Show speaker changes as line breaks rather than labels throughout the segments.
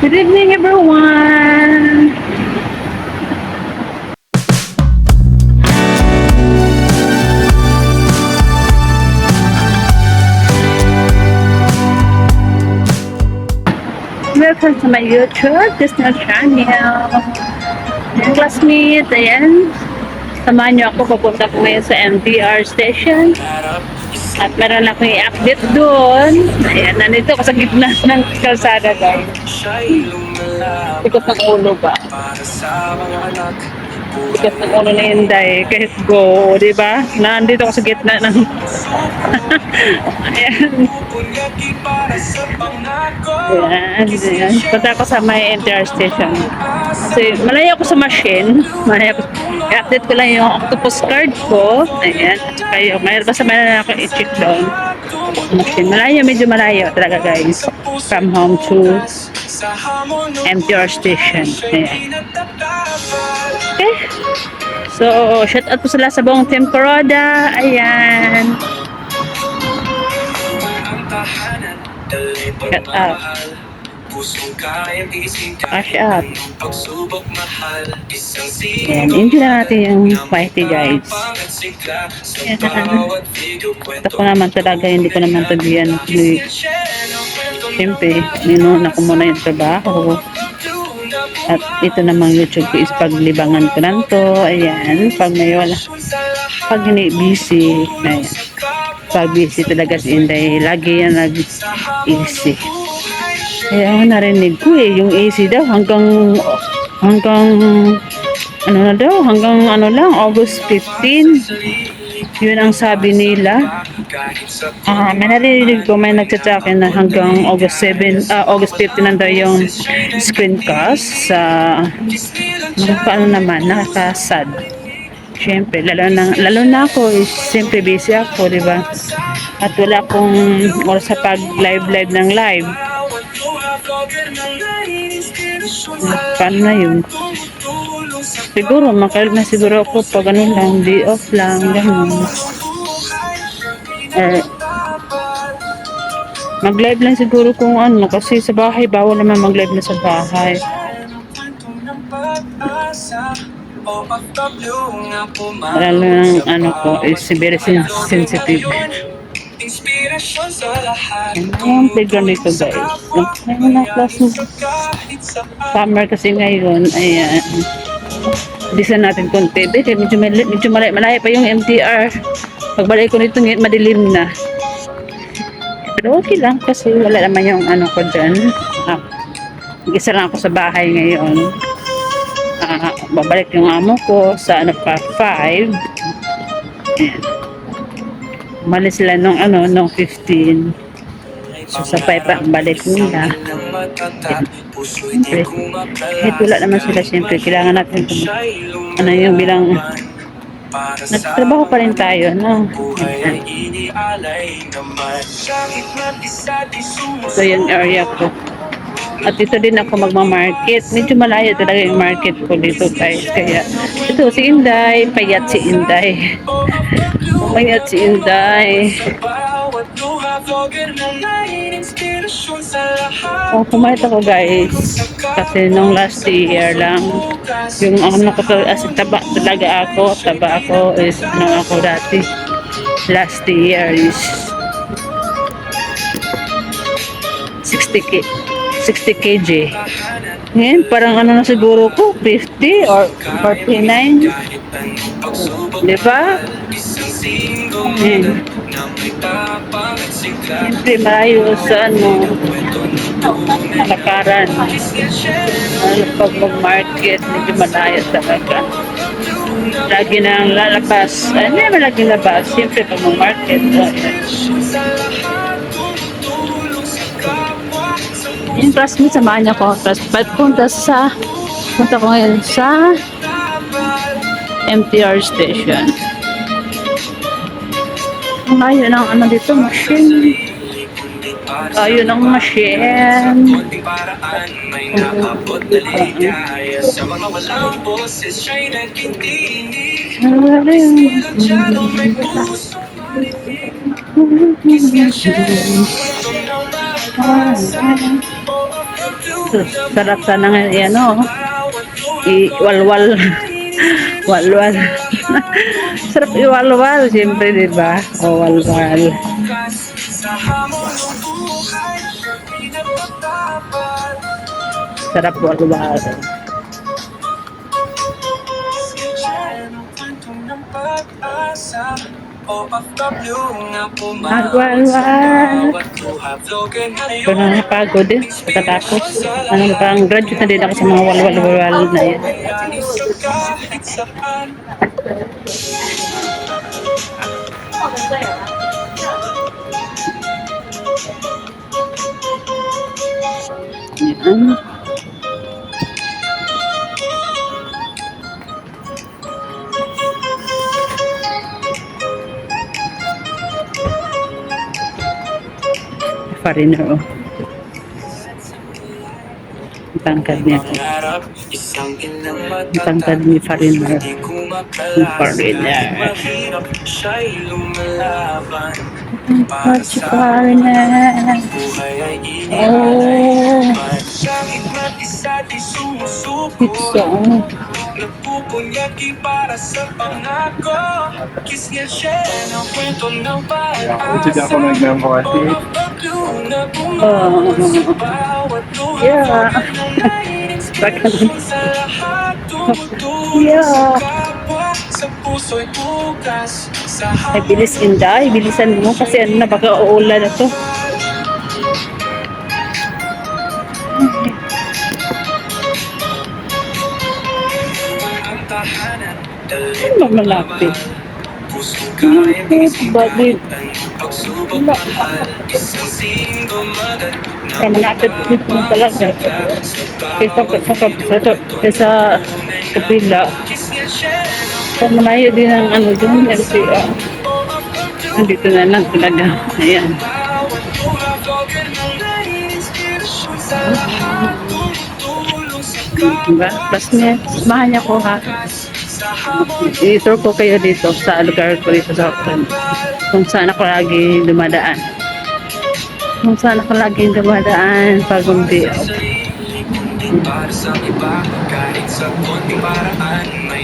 Good evening, everyone. Welcome to my YouTube, this is my channel. Ayan, classmate, ayan. Samahan niyo ako, papunta ko ngayon sa MTR station. At meron akong i-update doon. Ayan, nandito ako sa gitna ng kalsada, guys. Ikot ng ulo ba? Ikot ng ulo na yun, day. Kahit go, di ba? Nandito ako sa gitna ng... Ayan. Ayan. Punta ako sa may MTR station. Kasi malayo ako sa machine. Malayo ako. I-update ko lang yung octopus card ko. Ayan. At saka yung mayroon pa sa mayroon ako i-check down. Machine. Malayo, medyo malayo talaga, guys. From home to MTR station. Ayan. Okay. So, shout out po sila sa buong Team Kuroda. Ayan. Shout out. Cash out. Ayan, enjoy na natin yung party, guys. Ayan. Ito ko naman talaga, hindi ko naman tabihan. Siyempre, ninuna ko muna yung trabaho. At ito namang YouTube ko is paglibangan ko nanto. Ayan, pag may wala. Pag hindi busy, ayan. Pag busy talaga si Inday, lagi yan nag-easy. Kaya narinig ko yung AC daw hanggang ano lang, August 15. Yun ang sabi nila. May narinig ko, may nagchat-akin na hanggang August 15 nanda yung screencast sa paano naman, nakaka-sad. Siyempre, lalo na ako, siyempre busy ako, di ba? At wala akong oras sa pag-live ng live. Paano na yun? Siguro, makalig na siguro ako pag ano lang, day off lang, gano'n. Mag-live lang siguro kung ano, kasi sa bahay, bawal naman mag-live na sa bahay. Lalo ng ano ko is very sensitive. Ang playground dito, guys. Ngayon na class mo. Summer kasi ngayon, ayan. Bilisan natin konti. Medyo malayo pa yung MTR. Pagbalik ko nito, madilim na. Pero okay lang kasi wala naman yung ano ko dyan. Mag-isa lang ako sa bahay ngayon. Babalik yung amo ko sa ano pa 5. Ayan. Umalis sila nung 15. So sa 5 pa ang balik nila. Siyempre, kahit wala naman sila, siyempre kailangan natin ano yung bilang nagtatrabaho pa rin tayo, no? So yung area ko. At dito din ako magmamarket. Medyo malayo talaga yung market ko dito, guys. Kaya ito si Inday, payat si Inday. Payat si Inday. Pumayat ako, guys. Kasi nung last year lang, yung ano ko taba ako is ano ako dati. Last year is 60 kg. Ngayon, parang ano na siguro ko, 50 or 49. Di ba? Siyempre, malayo sa kalakaran. Pag mag-market, medyo malayo talaga. Lagi nang lalabas. Hindi naman lagi labas. Siyempre, pag mag-market. Yung classmate, samahan niya ko. Punta ko ngayon sa MTR station. Ayun ang ano dito, machine. Ayun ang machine. Sus, sarap sana nga, ano, iwalwal. Walwal. Sarap iwalwal, siyempre, di ba? O, walwal. Sarap walwal. Walwal. Pero nakapagod din. Pagkatapos, ano, parang graduate na din ako sa mga walwal-walwal na yan. Yan. Foreigner, oh. Ang tangkad niya. Ang tangkad ni Foreigner. Ang Foreigner. What's Foreigner? Oh. It's so.
Nagpupunyagi para sa pangako. Kiss niya siya ng kwento ng pag-asa.
ako nagmamahati.
Yeah. Yeah. Ay, bilis Inday. Bilisan mo kasi ano na baka uulan na to. Ano malapit? Bakit? Wala. Para malapit dito na talaga. Kaysa kapila. Para malayo din ang ano dun. Kasi andito na lang talaga. Ayan. Diba? Plus niya, samahan niya ko ha. I-tour ko kayo dito sa lugar ko dito sa Auckland. Kung saan ako lagi dumadaan. Kung saan ako lagi dumadaan pag undi.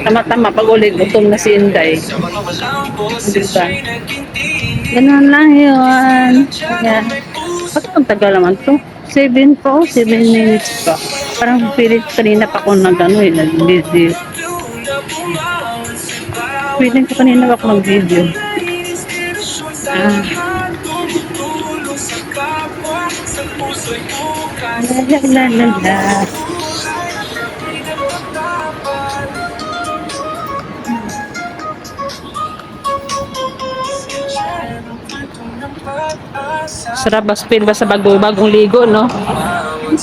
Tama-tama pag ulit gutom na si Inday. Diba? Ganun lang yun. Ayan. Bakit ang tagal naman to? 7 minutes pa. Parang pilit kanina pa ako nag-ano eh, nag-video. Pilit ko kanina ako mag-video. La la la la. Sarap ba spin ba sa bagong ligo, no?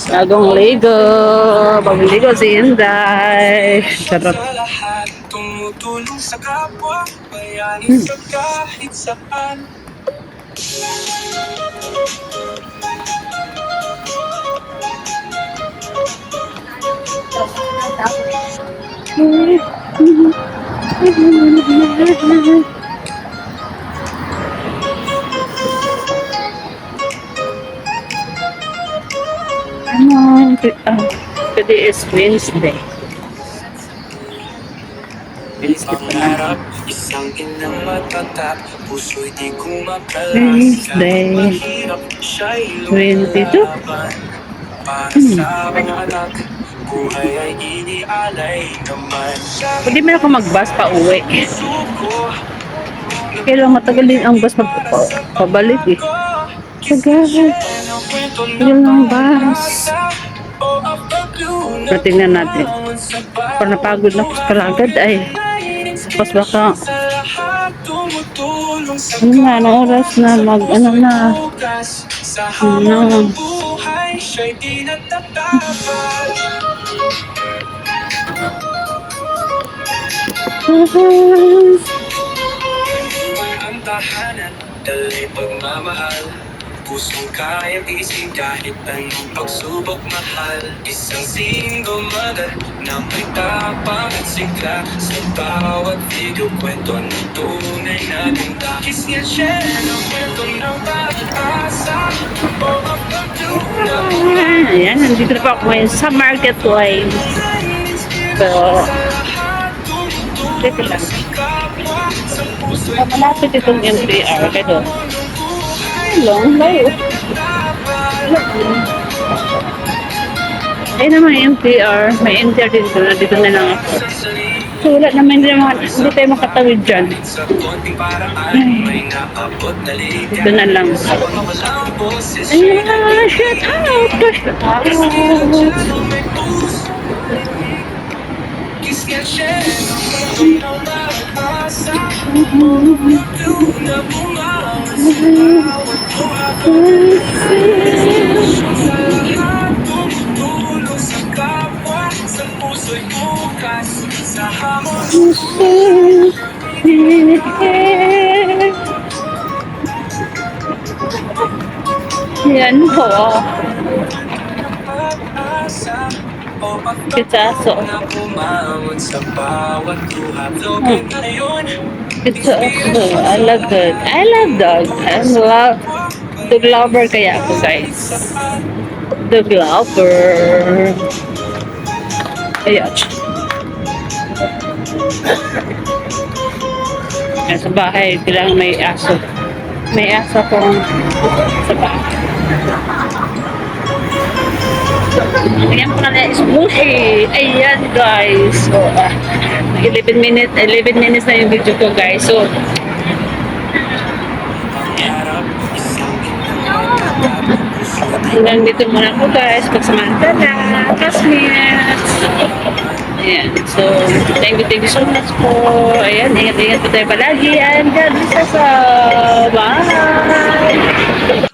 Bagong ligo. Bagong ligo si Inday. Sarap.
Tumutulong sa kapwa, bayani sa kahit saan.
Today is Wednesday.
Pangarap, isang inang matatap, puso'y di kumakalas.
Wednesday.
Mahirap, siya'y
22?
lumalaban. Para sa mga anak, buhay ay inialay naman.
Pwede mo ako mag-bus pa uwi.
Suko,
Kaya lang matagal din ang bus pabalik eh. Tagal. Tagal ng bus. Pero tingnan natin. Para napagod na ako sa kalagad ay. Tapos baka ano na, anong oras na ano na. Ano.
Ang tahanan, dali pagmamahal. pusong kayang isip kahit anong pagsubok mahal. Isang single mother na may tapang at sigla. Sa bawat video kwento ng tunay na ganda. Kiss nga share ng kwento ng pag-asa. All of the tuna.
Ayan, nandito na po ako ngayon sa marketplace. So, dito lang. Malapit itong MTR. Kaya long layo. Ayun naman yung MTR. May MTR dito na. Dito na lang ako. So, wala naman hindi tayo makatawid dyan. Dito na lang. Ayan, shut out! Shut out! Yan po. Pitsaso. Pitsaso. I love dog. I love dog. I love dog lover kaya ako, guys. Dog lover. Ayan. Sa bahay, kailangan may aso. May aso akong sa bahay. Ayan po na is Mushi. Ayan, guys. So, 11 minutes na yung video ko, guys. So, hanggang dito muna po, guys. Pagsamantala. Classmates. Ayan. So, thank you so much po. Ayan, ingat-ingat po tayo palagi. And God bless us all. Bye!